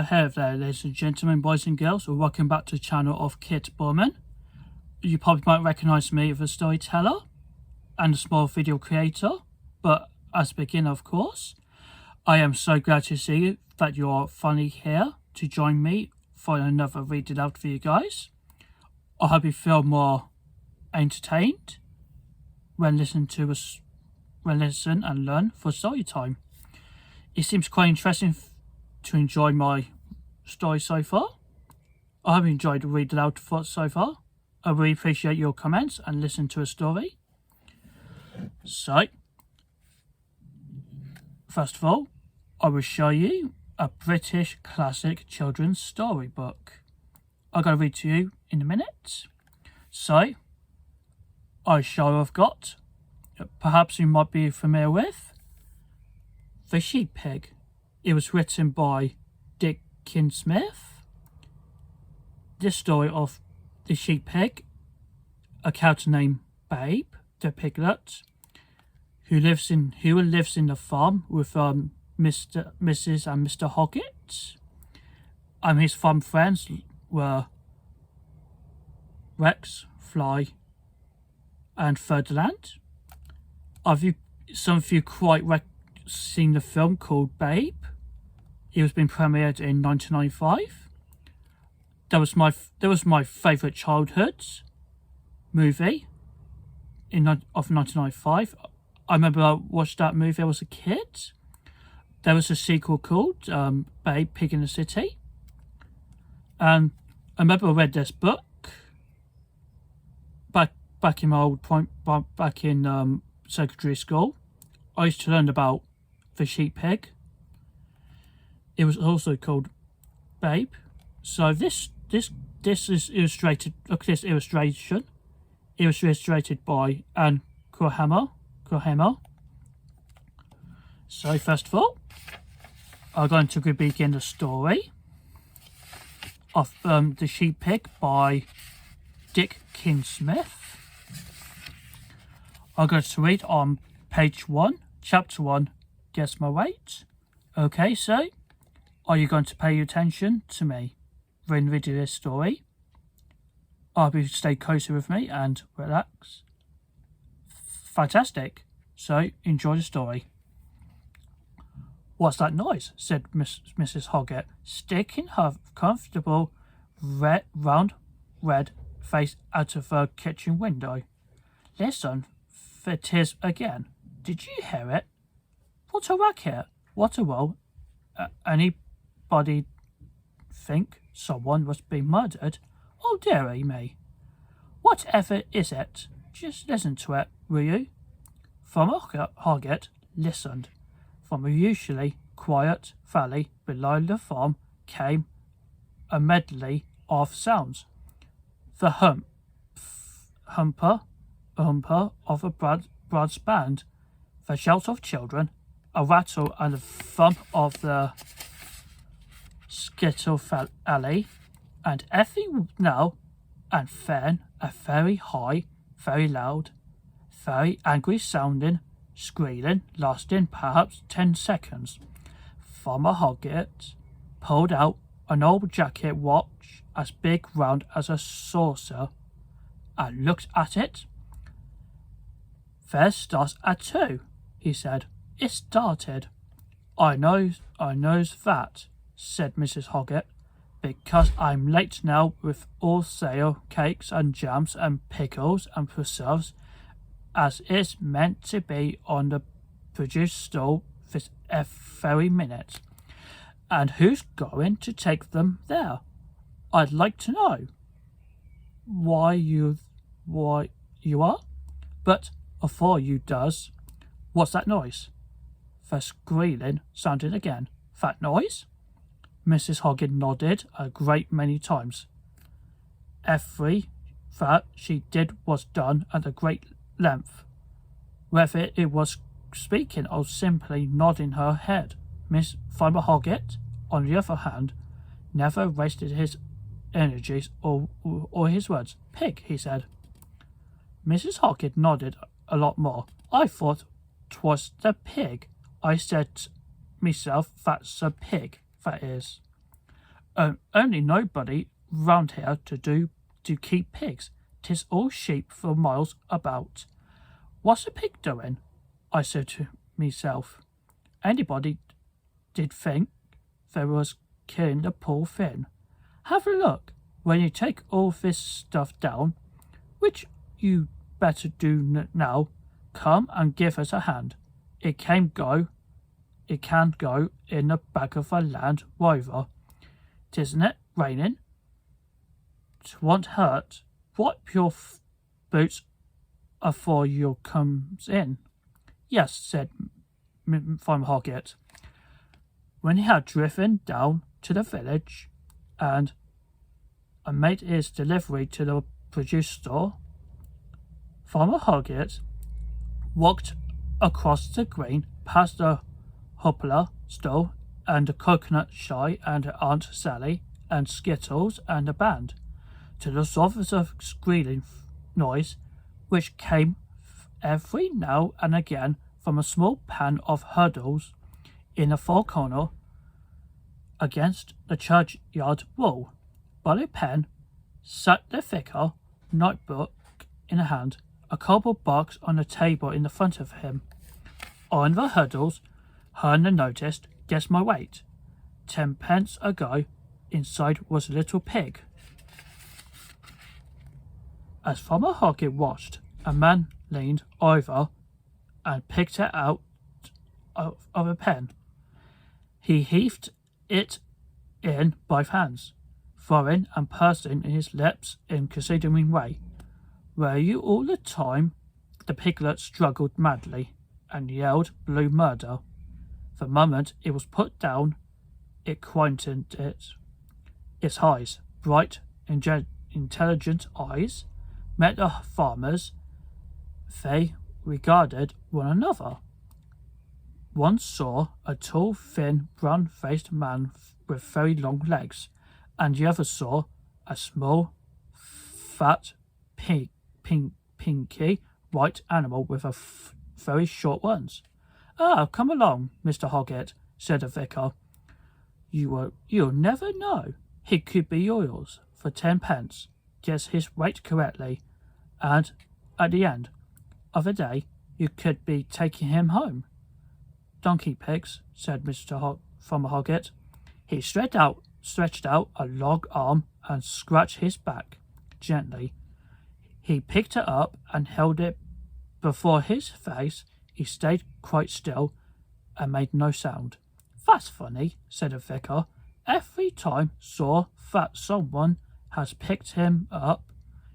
Hello there, ladies and gentlemen, boys and girls, welcome back to the channel of Kit Borman. You probably might recognise me as a storyteller and a small video creator, but as a beginner, of course, I am so glad to see that you're finally here to join me for another reading out for you guys. I hope you feel more entertained when listen and learn for story time. It seems quite interesting to enjoy my story so far. I hope you enjoyed reading out so far. I really appreciate your comments and listen to a story. So, first of all, I will show you a British classic children's storybook. I'm going to read to you in a minute. So, I shall have got, perhaps you might be familiar with, The Sheep Pig. It was written by Dick Smith. This story of the sheep pig, a character named Babe, the piglet, who lives in the farm with Mrs. and Mr. Hoggett. His farm friends were Rex, Fly, and Ferdinand. Some of you quite seen the film called Babe. It was been premiered in 1995. That was my favourite childhood movie of 1995. I remember I watched that movie. I was a kid. There was a sequel called Babe, Pig in the City. And I remember I read this book back in my old point, back in secondary school. I used to learn about the sheep pig. It was also called Babe. So this is illustrated. Look at this illustration. It was illustrated by Ann Kronheimer. So first of all, I'm going to begin the story of The Sheep Pig by Dick Smith. I'm going to read on page 1, chapter 1. Guess my weight. Okay, so are you going to pay attention to me when reading this story? I hope you stay closer with me and relax. Fantastic. So enjoy the story. What's that noise? Said Mrs. Hoggett, sticking her comfortable round red face out of her kitchen window. Listen, it is again. Did you hear it? What a racket! What a row! Anybody think someone was being murdered? Oh dearie me! Whatever is it? Just listen to it, will you? Farmer Hoggett listened. From a usually quiet valley below the farm came a medley of sounds. The humper of a brass band, the shout of children, a rattle and a thump of the skittle alley, and every now and then a very high, very loud, very angry sounding squealing lasting perhaps 10 seconds. Farmer Hoggett pulled out an old jacket watch as big round as a saucer and looked at it. There starts at 2, he said. It started. I knows that, said Mrs. Hoggett, because I'm late now with all sale cakes and jams and pickles and preserves as it's meant to be on the produce stall this very minute. And who's going to take them there? I'd like to know. Why you are? But afore you does, what's that noise? The squealing sounded again. That noise? Mrs. Hoggett nodded a great many times. Every that she did was done at a great length. Whether it was speaking or simply nodding her head, Miss Farmer Hoggett, on the other hand, never wasted his energies or his words. Pig, he said. Mrs. Hoggett nodded a lot more. I thought 'twas the pig. I said myself, that's a pig, that is. Only nobody round here to keep pigs. 'Tis all sheep for miles about. What's a pig doing? I said to myself. Anybody did think they was killing the poor thing. Have a look. When you take all this stuff down, which you better do now, come and give us a hand. It can go in the back of a Land Rover. Tisn't it raining? 'Twon't hurt. Wipe your boots afore you comes in. Yes, said Farmer Hoggett. When he had driven down to the village and made his delivery to the produce store, Farmer Hoggett walked across the green past the hopper stall and the coconut shy and Aunt Sally and Skittles and the band, to the source of squealing noise which came every now and again from a small pan of hurdles in a far corner against the churchyard wall. By the pen sat the vicar, notebook in hand, a cardboard box on the table in the front of him. On the hurdles, Herner noticed, guess my weight. 10 pence a go. Inside was a little pig. As Farmer Hoggett watched, a man leaned over and picked it out of a pen. He heaved it in both hands, throwing and pursing his lips in considering way. Were you all the time? The piglet struggled madly and yelled blue murder. The moment it was put down, it quieted it. Its eyes, bright, intelligent eyes, met the farmer's. They regarded one another. One saw a tall, thin, brown-faced man with very long legs, and the other saw a small, fat, pinky, white animal with very short ones. Ah, come along, Mr. Hoggett, said the vicar. You'll never know. He could be yours for 10 pence. Guess his weight correctly, and at the end of the day you could be taking him home. Donkey pigs, said Farmer Hoggett. He stretched out a long arm and scratched his back gently. He picked it up and held it before his face. He stayed quite still and made no sound. That's funny, said the vicar. Every time saw that someone has picked him up,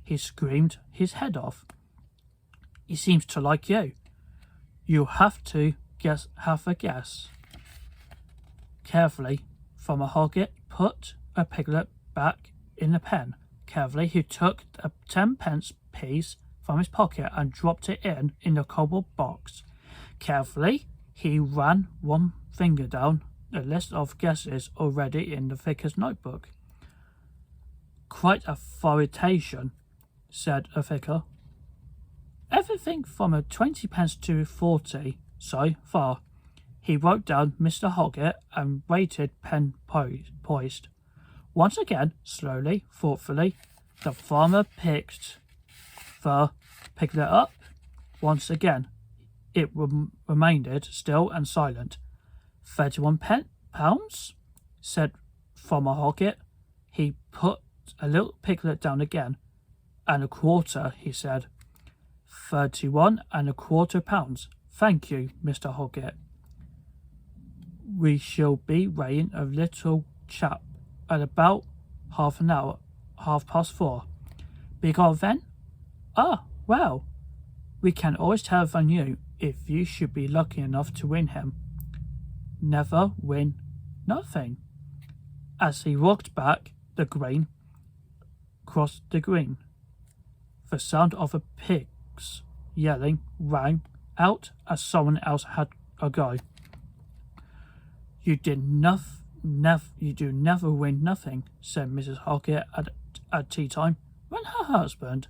he screamed his head off. He seems to like you. You'll have to have a guess. Carefully, Farmer Hoggett put a piglet back in the pen. Carefully, he took a 10-pence piece from his pocket and dropped it in the cardboard box. Carefully, he ran one finger down the list of guesses already in the vicar's notebook. Quite a flirtation, said the vicar. Everything from a 20 pence to 40 so far. He wrote down Mr. Hoggett and waited, pen poised. Once again, slowly, thoughtfully, the farmer picked the piglet up. Once again, it remained still and silent. 31 pounds, said Farmer Hoggett. He put a little piglet down again. And a quarter, he said. 31 and a quarter pounds. Thank you, Mr. Hoggett. We shall be weighing a little chap at about half past 4. Big old then? Ah, well, we can always tell on you if you should be lucky enough to win him. Never win nothing. As he walked back the green, crossed the green, the sound of a pig's yelling rang out as someone else had a go. You do never win nothing, said Mrs. Hoggett at tea time, when her husband,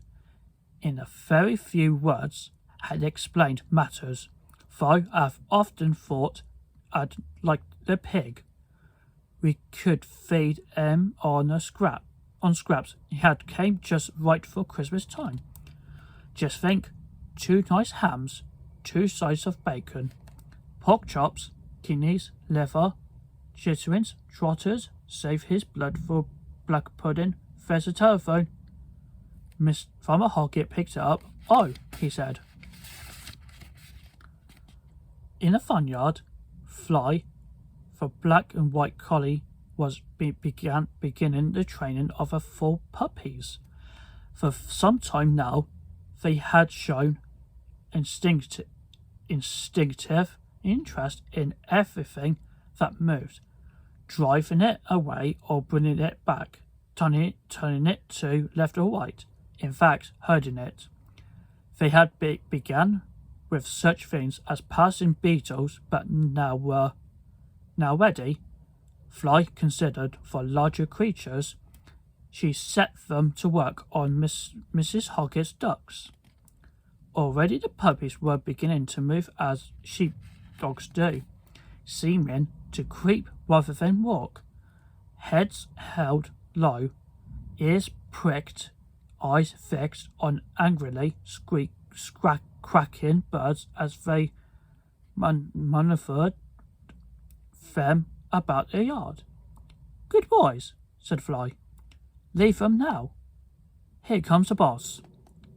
in a very few words, had explained matters, though I've often thought I'd like the pig. We could feed him on scraps he had came just right for Christmas time. Just think, 2 nice hams, 2 sides of bacon, pork chops, kidneys, liver, chitterings, trotters, save his blood for black pudding. There's a telephone. Miss Farmer Hoggett picked it up. Oh, he said. In a farmyard, Fly, the black and white collie, was beginning the training of her 4 puppies. For some time now, they had shown instinctive interest in everything that moved, driving it away or bringing it back, turning it to left or right, in fact, herding it. They had begun with such things as passing beetles, but now ready. Fly considered for larger creatures. She set them to work on Mrs. Hoggett's ducks. Already the puppies were beginning to move as sheepdogs do, seeming to creep rather than walk, heads held low, ears pricked, eyes fixed on angrily cracking birds as they maneuvered them about the yard. "Good boys," said Fly. "Leave them now. Here comes the boss."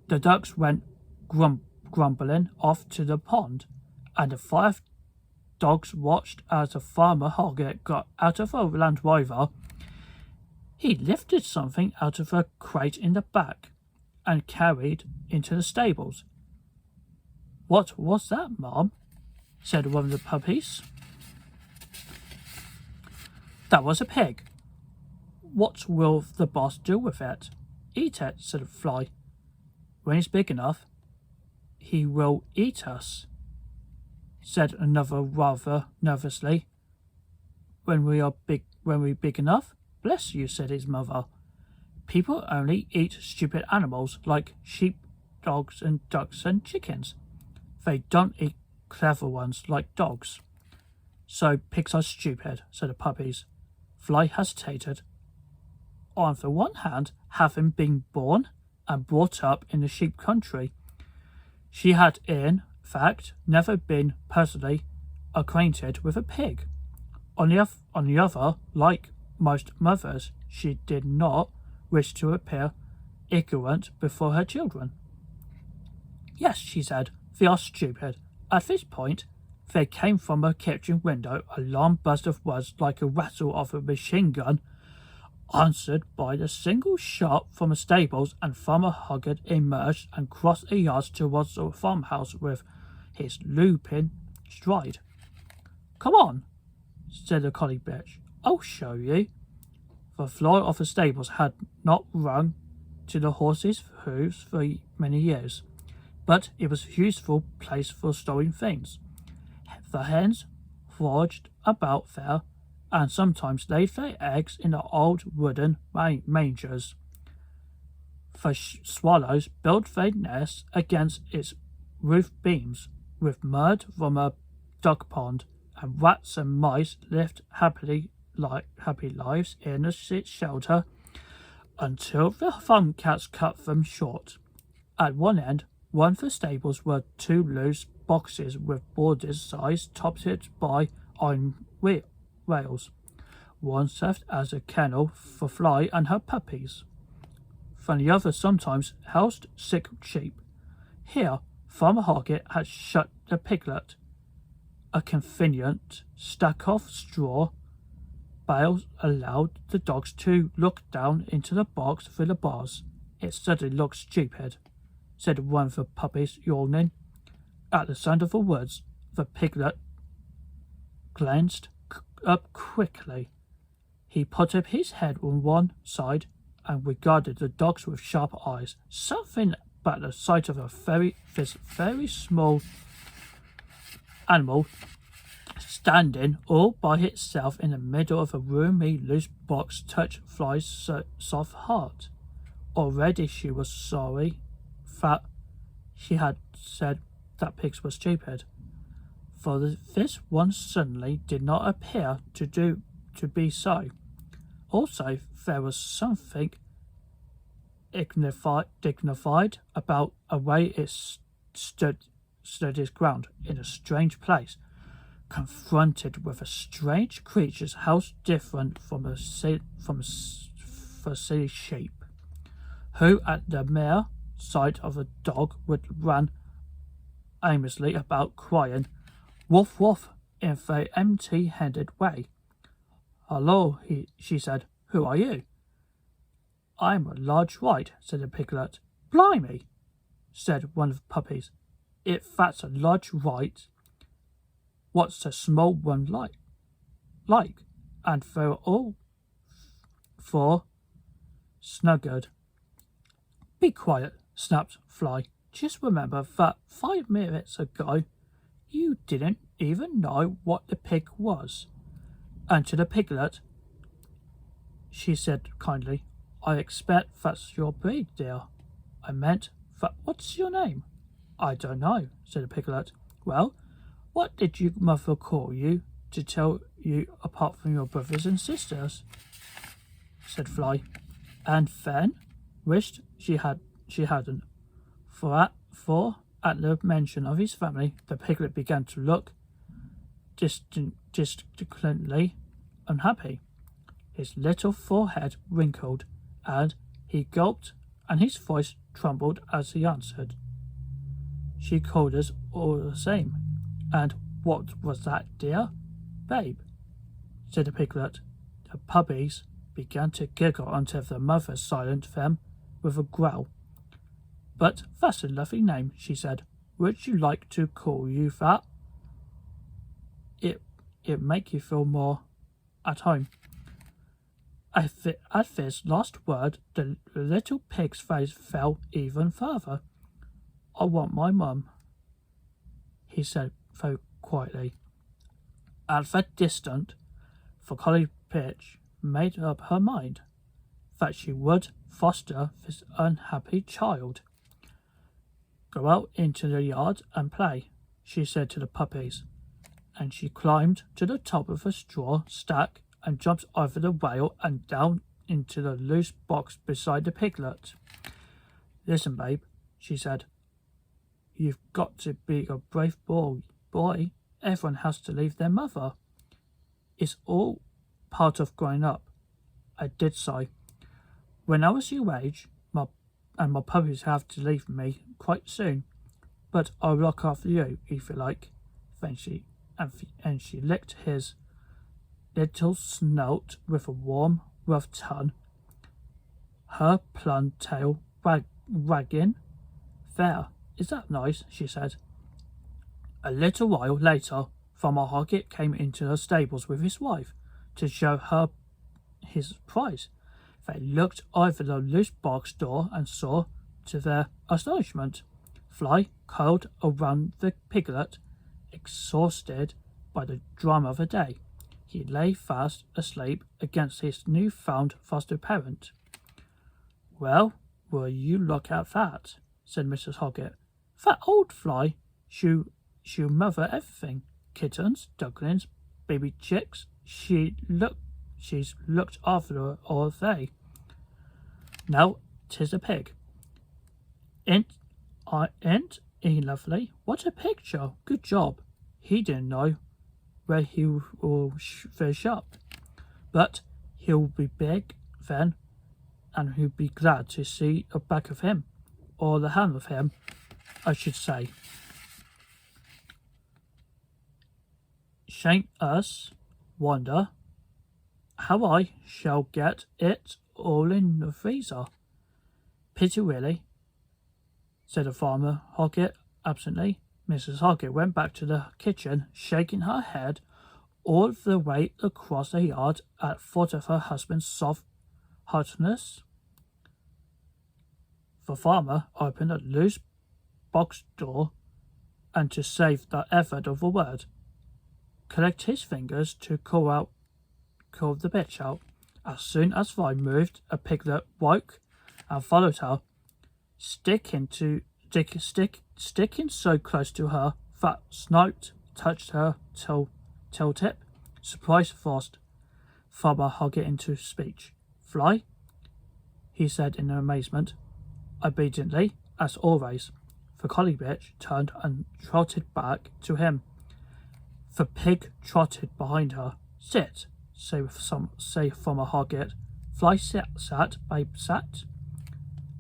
The ducks went grumbling off to the pond, and the 5 dogs watched as the Farmer Hoggett got out of a Land Rover. He lifted something out of a crate in the back and carried into the stables. "What was that, Mom?" said one of the puppies. "That was a pig." "What will the boss do with it?" "Eat it," said Fly. "When he's big enough, he will eat us," said another rather nervously. When we're big enough? Bless you," said his mother. "People only eat stupid animals like sheep, dogs and ducks and chickens. They don't eat clever ones like dogs." "So pigs are stupid," said the puppies. Fly hesitated. On the one hand, having been born and brought up in the sheep country, she had in fact never been personally acquainted with a pig. On the other, like most mothers, she did not wish to appear ignorant before her children. "Yes," she said, "they are stupid." At this point, there came from a kitchen window a long burst of words like a rattle of a machine gun, answered by the single shot from the stables, and Farmer Hoggett emerged and crossed the yards towards the farmhouse with his lupin stride. "Come on," said the collie bitch. "I'll show you." The floor of the stables had not rung to the horses' hooves for many years, but it was a useful place for storing things. The hens foraged about there, and sometimes laid their eggs in the old wooden mangers. The swallows built their nests against its roof beams with mud from a duck pond, and rats and mice lived happy lives in its shelter until the farm cats cut them short. At one end, one of the stables were 2 loose boxes with boarders sized topped by iron rails. One served as a kennel for Fly and her puppies. From the other sometimes housed sick sheep. Here, Farmer Hoggett had shut the piglet. A convenient stack of straw bales allowed the dogs to look down into the box through the bars. "It certainly looks stupid," said one of the puppies, yawning. At the sound of the words, the piglet glanced up quickly. He put up his head on one side and regarded the dogs with sharp eyes. Something about the sight of this very small animal standing all by itself in the middle of a roomy loose box touched Fly's soft heart. Already she was sorry that she had said that pigs were stupid, for this one suddenly did not appear to to be so. Also, there was something dignified about a way it stood its ground in a strange place, confronted with a strange creature's house different from a silly sheep, who at the mere sight of a dog would run aimlessly about crying "woof woof" in an empty-handed way. "Hello," she said. "Who are you?" "I'm a large white," said the piglet. "Blimey," said one of the puppies. "If that's a large white, what's a small one like? And they're all four snuggered. "Be quiet," snapped Fly. "Just remember that 5 minutes ago you didn't even know what the pig was." And to the piglet, she said kindly, "I expect that's your breed, dear." "I meant that what's your name?" "I don't know," said the piglet. "Well, what did your mother call you to tell you apart from your brothers and sisters?" said Fly, and then wished she hadn't, for at the mention of his family, the piglet began to look distinctly unhappy. His little forehead wrinkled, and he gulped, and his voice trembled as he answered, "She called us all the same." "And what was that, dear?" "Babe," said the piglet. The puppies began to giggle until their mother silenced them with a growl. "But that's a lovely name," she said. "Would you like to call you that? It make you feel more at home." At this last word, the little pig's face fell even further. "I want my mum," he said very quietly. At that instant, the collie bitch made up her mind that she would foster this unhappy child. "Go out into the yard and play," she said to the puppies, and she climbed to the top of a straw stack and jumped over the rail and down into the loose box beside the piglet. "Listen, babe," she said. "You've got to be a brave boy. Everyone has to leave their mother. It's all part of growing up." I did so. When I was your age, my puppies have to leave me quite soon, but I'll look after you if you like. Then she licked his little snout with a warm, rough tongue, her plump tail wagging. "There, is that nice?" she said. A little while later, Farmer Hoggett came into the stables with his wife to show her his prize. They looked over the loose box door and saw, to their astonishment, Fly curled around the piglet, exhausted by the drama of the day. He lay fast asleep against his new-found foster parent. "Well, will you look at that?" said Mrs. Hoggett. "That old Fly, she'll mother everything. Kittens, ducklings, baby chicks. She's looked after all day. Now 'tis a pig. Ain't he lovely? What a picture! Good job. He didn't know where he will fish up, but he'll be big then, and he'll be glad to see the back of him, or the hand of him, I should say. Shan't us wonder how I shall get it all in the freezer." "Pity really," said the farmer Hoggett absently. Mrs. Hoggett went back to the kitchen, shaking her head all the way across the yard at thought of her husband's soft heartedness. The farmer opened a loose box door, and to save the effort of a word, clicked his fingers to call the bitch out. As soon as Fly moved, a piglet woke and followed her, sticking so close to her that snout touched her tail tip. Surprise first, Farmer Hoggett into speech. Fly? He said in amazement. Obediently, as always. The collie bitch turned and trotted back to him. The pig trotted behind her. Sit, say Farmer Hoggett. Fly sat, Babe sat.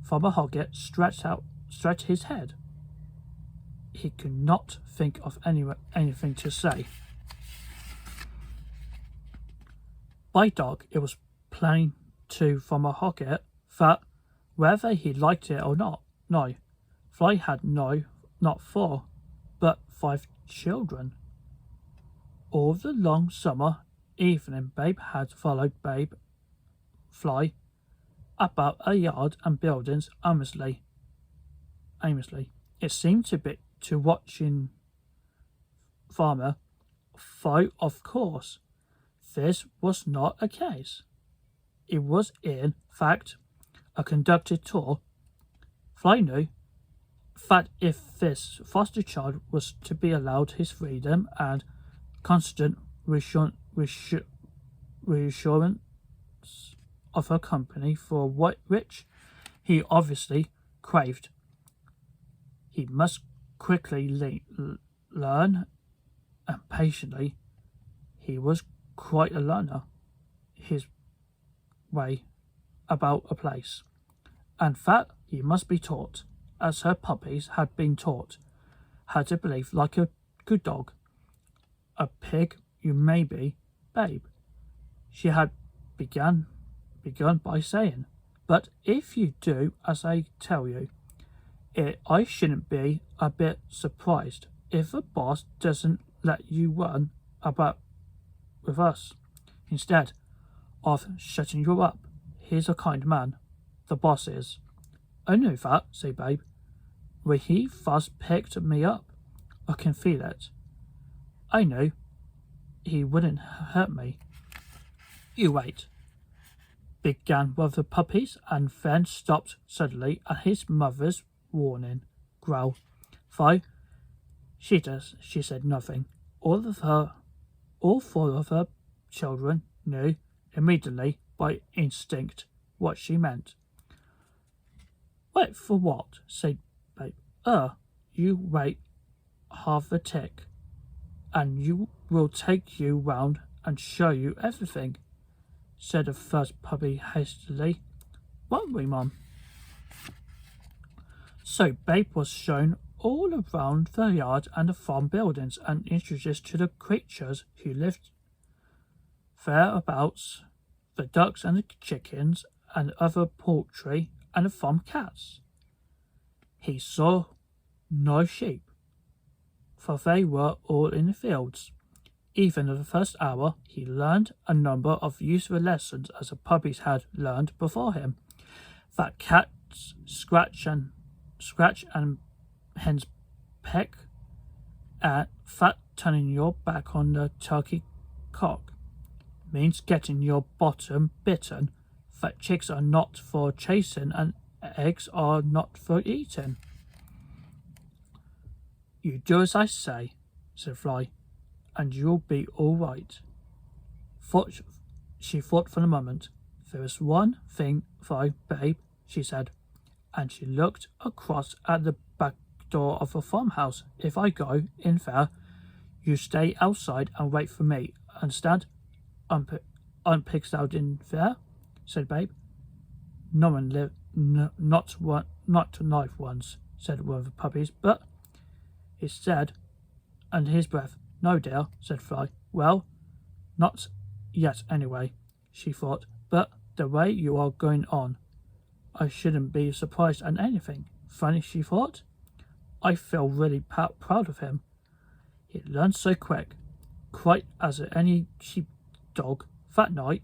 Farmer Hoggett stretched his head. He could not think of anything to say. By dog, it was plain to Farmer Hoggett that whether he liked it or not, no, Fly had not 4, but 5 children. All the long summer evening, Babe had followed Fly about a yard and buildings aimlessly. It seemed to watching Farmer, though of course this was not a case. It was in fact a conducted tour. Fly knew that if this foster child was to be allowed his freedom and constant reassurance of her company for which he obviously craved, he must quickly learn, and patiently. He was quite a learner, his way about a place, and that he must be taught, as her puppies had been taught, how to behave like a good dog. A pig you may be, Babe, she had begun by saying, but if you do as I tell you, I shouldn't be a bit surprised if the boss doesn't let you run about with us. Instead of shutting you up, he's a kind man, the boss is. I knew that, said Babe. When he first picked me up, I can feel it. I knew he wouldn't hurt me. You wait. Began with the puppies and then stopped suddenly at his mother's warning growl. Though she said nothing. All 4 of her children knew immediately by instinct what she meant. Wait for what? Said Babe. You wait half a tick, and you will take you round and show you everything, said the first puppy hastily. Won't we, Mum? So Babe was shown all around the yard and the farm buildings and introduced to the creatures who lived thereabouts, the ducks and the chickens and other poultry and the farm cats. He saw no sheep, for they were all in the fields. Even in the first hour, he learned a number of useful lessons as the puppies had learned before him. That cats scratch and hens peck, and that turning your back on the turkey cock means getting your bottom bitten, that chicks are not for chasing and eggs are not for eating. You do as I say, said Fly, and you'll be all right. She thought for a moment. There is one thing, though, Babe, she said, and she looked across at the back door of the farmhouse. If I go in there, you stay outside and wait for me. Understand? Aren't pigs allowed in there? Said Babe. No one live, not live ones, said one of the puppies, but he said under his breath. No, dear, said Fly. Well, not yet anyway, she thought, but the way you are going on, I shouldn't be surprised at anything. Funny, she thought. I feel really proud of him. He learned so quick, quite as any sheepdog. That night,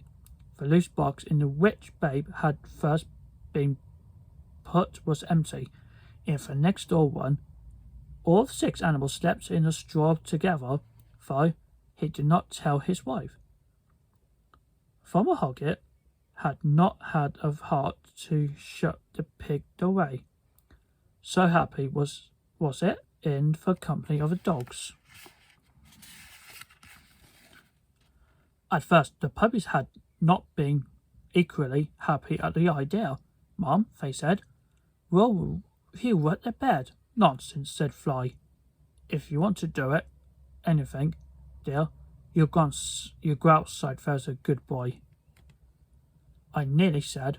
the loose box in which Babe had first been put was empty. In the next door one, all 6 animals slept in a straw together, though he did not tell his wife. Farmer Hoggett had not had a heart to shut the pig away. So happy was it in the company of the dogs. At first, the puppies had not been equally happy at the idea. "Mum," they said, "well, he'll wet the bed." "Nonsense," said Fly. "If you want to do it, anything, dear, you go outside, there's a good boy." I nearly said,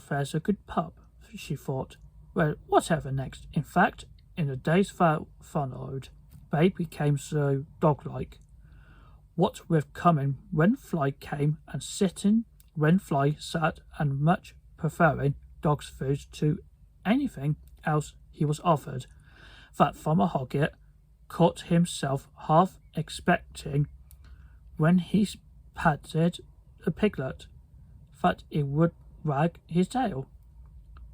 "There's a good pup," she thought. Well, whatever next. In fact, in the days that followed, Babe became so dog-like. What with coming when Fly came and sitting when Fly sat, and much preferring dog's food to anything else he was offered, that Farmer Hoggett caught himself half expecting, when he patted a piglet, that it would wag his tail.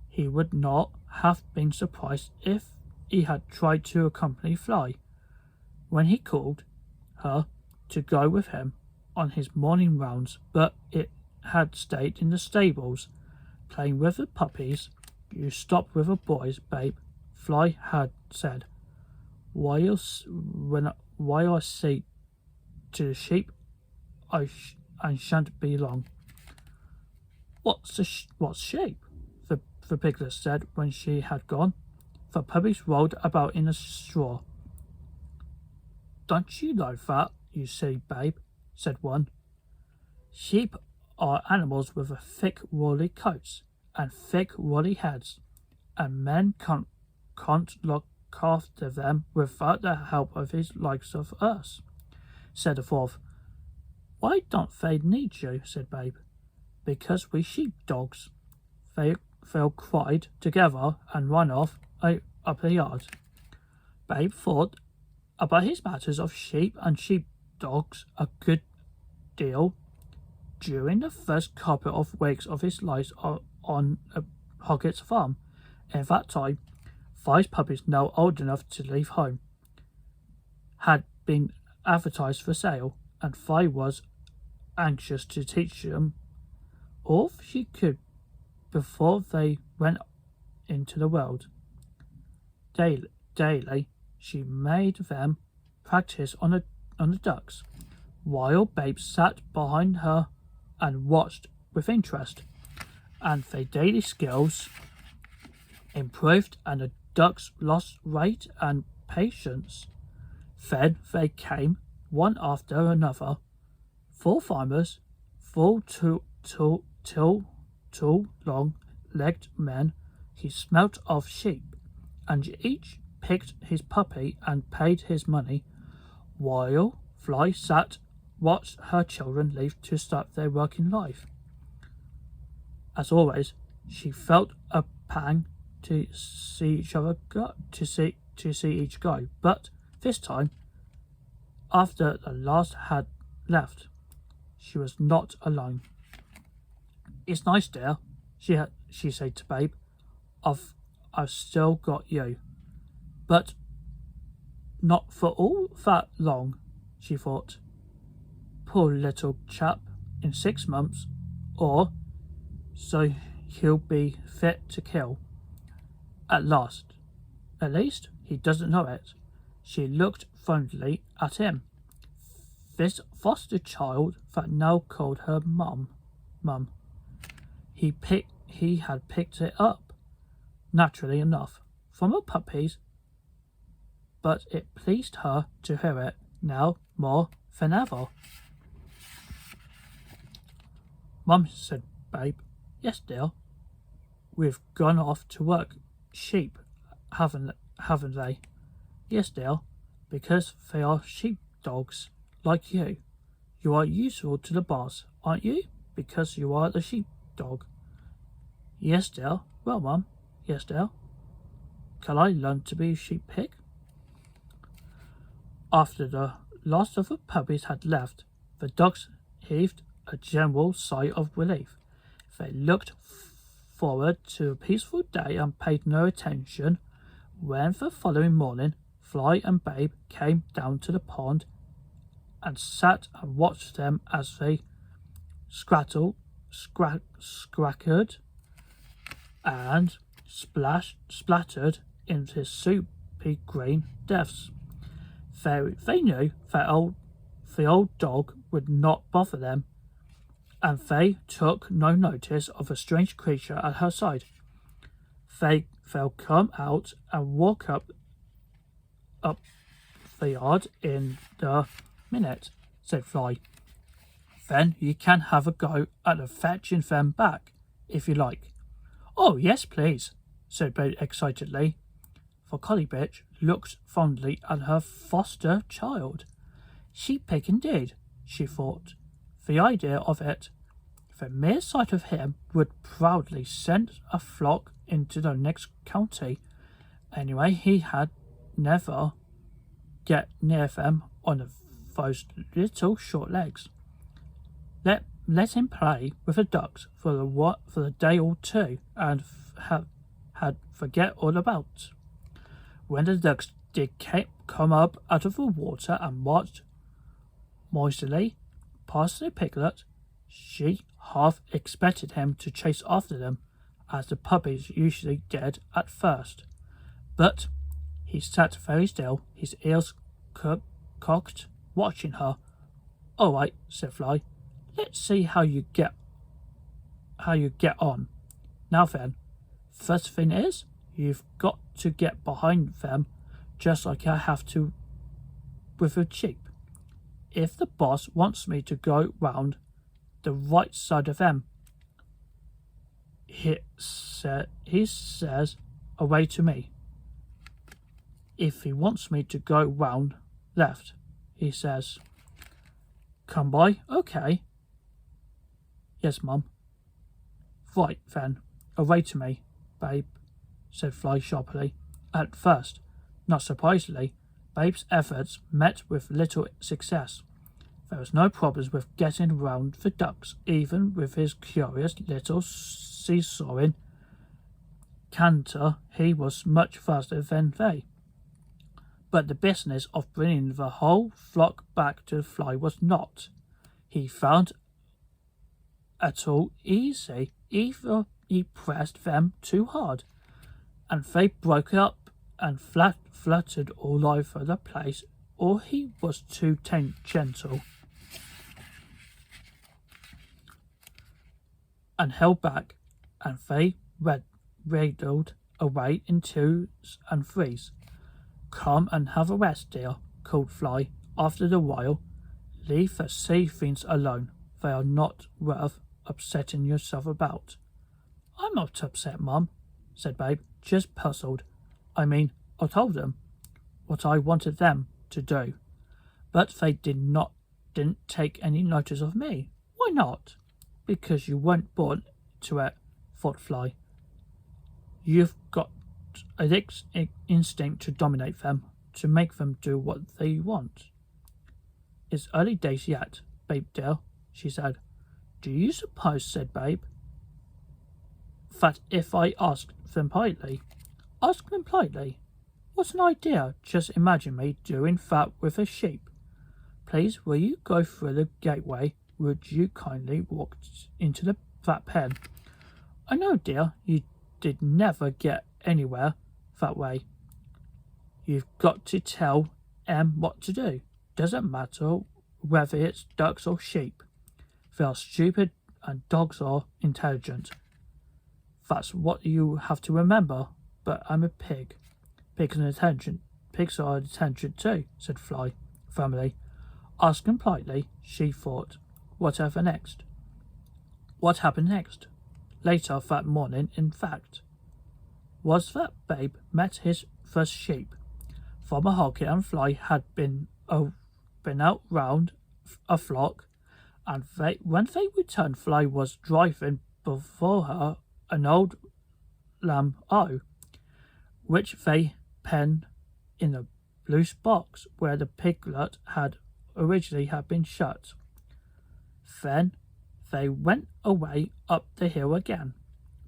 He would not have been surprised if he had tried to accompany Fly when he called her to go with him on his morning rounds, but it had stayed in the stables, playing with the puppies. "You stop with the boys, Babe," Fly had said. While I see to the sheep, I shan't be long." What's sheep?" the piglet said when she had gone. The puppies rolled about in the straw. "Don't you know that, you silly Babe?" said one. "Sheep are animals with thick woolly coats and thick woolly heads, and men can't look after them without the help of his likes of us," said the fourth. "Why don't they need you?" said Babe. "Because we sheep-dogs." They cried together and ran off up the yard. Babe thought about his matters of sheep and sheep-dogs a good deal during the first couple of weeks of his life on Hoggett's farm. In that time, 5 puppies, now old enough to leave home, had been advertised for sale, and Fly was anxious to teach them all she could before they went into the world. Daily she made them practice on the ducks, while Babe sat behind her and watched with interest, and their daily skills improved, and the ducks lost weight and patience. Then they came, one after another, 4 farmers, 4 tall, long-legged men. He smelt of sheep, and each picked his puppy and paid his money, while Fly watched her children leave to start their working life. As always, she felt a pang to see each go, but this time, after the last had left, she was not alone. "It's nice, dear," she said to Babe. I've still got you, but not for all that long," she thought. "Poor little chap, in 6 months or so he'll be fit to kill at last. At least he doesn't know it." She looked fondly at him, this foster child that now called her Mum. He had picked it up, naturally enough, from her puppies, but it pleased her to hear it now more than ever. "Mum," said Babe. "Yes, dear." "We've gone off to work sheep, haven't they?" "Yes, dear, because they are sheep-dogs, like you. You are useful to the boss, aren't you, because you are the sheep-dog?" "Yes, dear." "Well, Mum." "Yes, dear." "Can I learn to be a sheep-pig?" After the last of the puppies had left, the dogs heaved a general sigh of relief. They looked forward to a peaceful day and paid no attention when the following morning Fly and Babe came down to the pond and sat and watched them as they scrattled, scrackered, and splattered into soupy green depths. They knew that old the old dog would not bother them, and they took no notice of a strange creature at her side. They'll come out and walk up the yard in the minute, said Fly. Then you can have a go at fetching them back, if you like. Oh, yes, please, said Babe excitedly. For Collie Bitch looked fondly at her foster child. Sheep pig indeed, she thought. The idea of it. The mere sight of him would proudly send a flock into the next county. Anyway, he had never get near them on those little short legs. Let him play with the ducks for the day or two, and had forget all about. When the ducks did come up out of the water and marched moistly past the piglet, she half expected him to chase after them, as the puppies usually did at first. But he sat very still, his ears cocked, watching her. All right, said Fly. Let's see how you get on. Now then, first thing is, you've got to get behind them, just like I have to with a sheep. If the boss wants me to go round the right side of them, he says away to me. If he wants me to go round left, he says, come by, okay. Yes, Mum. Right, then, away to me, Babe, said Fly sharply. At first, not surprisingly, Babe's efforts met with little success. There was no problems with getting round the ducks, even with his curious little seesawing canter. He was much faster than they. But the business of bringing the whole flock back to Fly was not, he found, at all easy. Either he pressed them too hard, and they broke up and fluttered all over the place, or he was too gentle and held back, and they waddled away in twos and threes. Come and have a rest, dear, called Fly after a while. Leave the sea fiends alone. They are not worth upsetting yourself about. I'm not upset, Mum, said Babe, just puzzled. I told them what I wanted them to do, but they didn't take any notice of me. Why not? Because you weren't born to it, thought Fly. You've got an instinct to dominate them, to make them do what they want. It's early days yet, Babe dear, she said. Do you suppose, said Babe, that if I asked them politely? Ask them politely? What an idea! Just imagine me doing that with a sheep. Please, will you go through the gateway? Would you kindly walk into that pen? I know, dear, you did never get anywhere that way. You've got to tell Em what to do. Doesn't matter whether it's ducks or sheep. They are stupid and dogs are intelligent. That's what you have to remember. But I'm a pig. Pigs are intelligent too, said Fly firmly. Ask him politely, she thought. Whatever next? What happened next? Later that morning, in fact, was that Babe met his first sheep. Farmer Hoggett and Fly had been out round a flock, and when they returned, Fly was driving before her an old lamb which they penned in a loose box where the piglet had originally been shut. Then they went away up the hill again,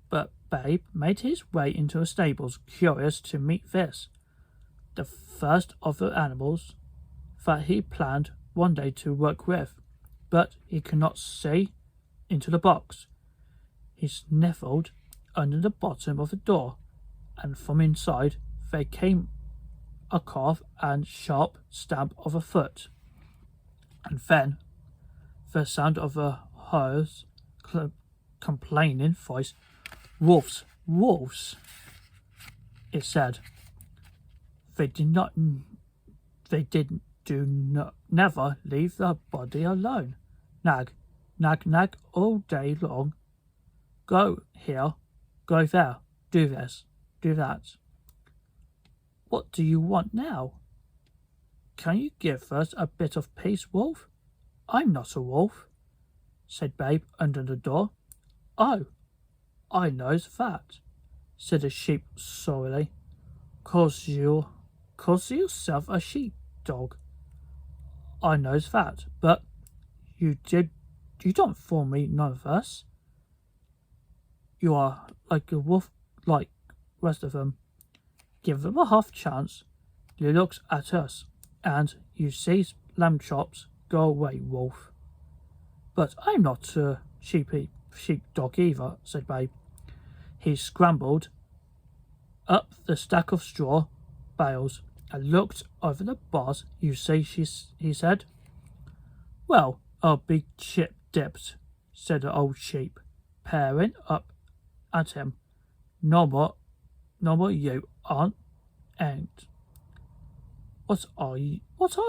but Babe made his way into the stables, curious to meet this, the first of the animals that he planned one day to work with, but he could not see into the box. He sniffled under the bottom of the door, and from inside there came a cough and sharp stamp of a foot. And then the sound of a horse complaining voice. Wolves, wolves, it said. They never leave the body alone. Nag, nag, nag all day long. Go here, go there, do this, do that. What do you want now? Can you give us a bit of peace, wolf? I'm not a wolf, said Babe under the door. Oh, I knows that, said the sheep sorrowfully. Cause yourself a sheepdog. I knows that, but you don't fool me none of us. You are like a wolf like rest of them. Give them a half chance. You looks at us, and you sees lamb chops. Go away, wolf. But I'm not a sheepdog either, said Babe. He scrambled up the stack of straw bales and looked over the bars. You see, he said. Well, I'll be chip-dipped, said the old sheep, peering up at him. No more you ain't. What are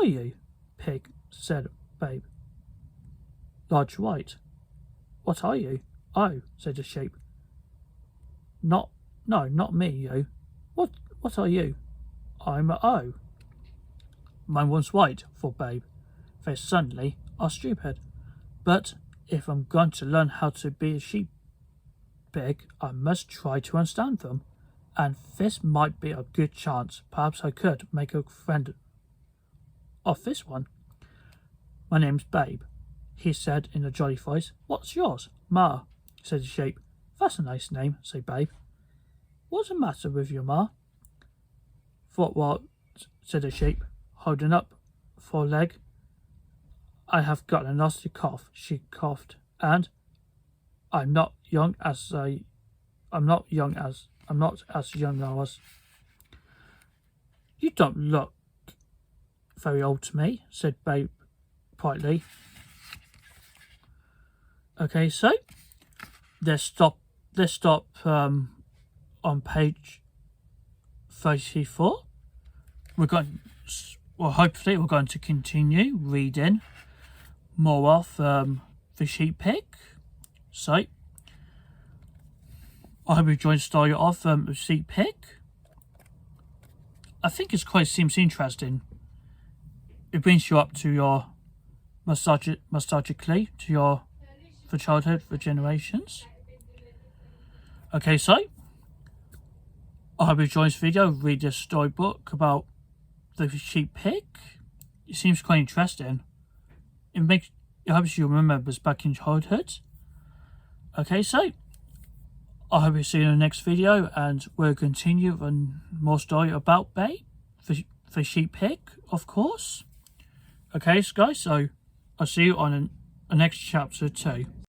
you, pig, said Babe. Large white. What are you? Oh, said the sheep. No, not me, you. What are you? I'm a O. Mine was white, thought Babe. They suddenly are stupid. But if I'm going to learn how to be a sheep pig, I must try to understand them. And this might be a good chance. Perhaps I could make a friend of this one. My name's Babe, he said in a jolly voice. What's yours? Ma, said the sheep. That's a nice name, said Babe. What's the matter with your ma? Thought what? Said the sheep, holding up foreleg. I have got a nasty cough, she coughed, and I'm not as young as I was. You don't look very old to me, said Babe politely. Okay, so let's stop on page 34. Hopefully we're going to continue reading more of the sheep pig. So I hope you enjoyed the story of the sheep pig. I think seems interesting. It brings you up to your nostalgically to your for childhood for generations. Okay, so I hope you enjoyed this video. Read this storybook about the sheep pig. It seems quite interesting. It helps you remember us back in childhood. Okay, so I hope you see you in the next video, and we'll continue on more story about Babe, the sheep pig, of course. Okay, guys, so I'll see you on the next chapter 2.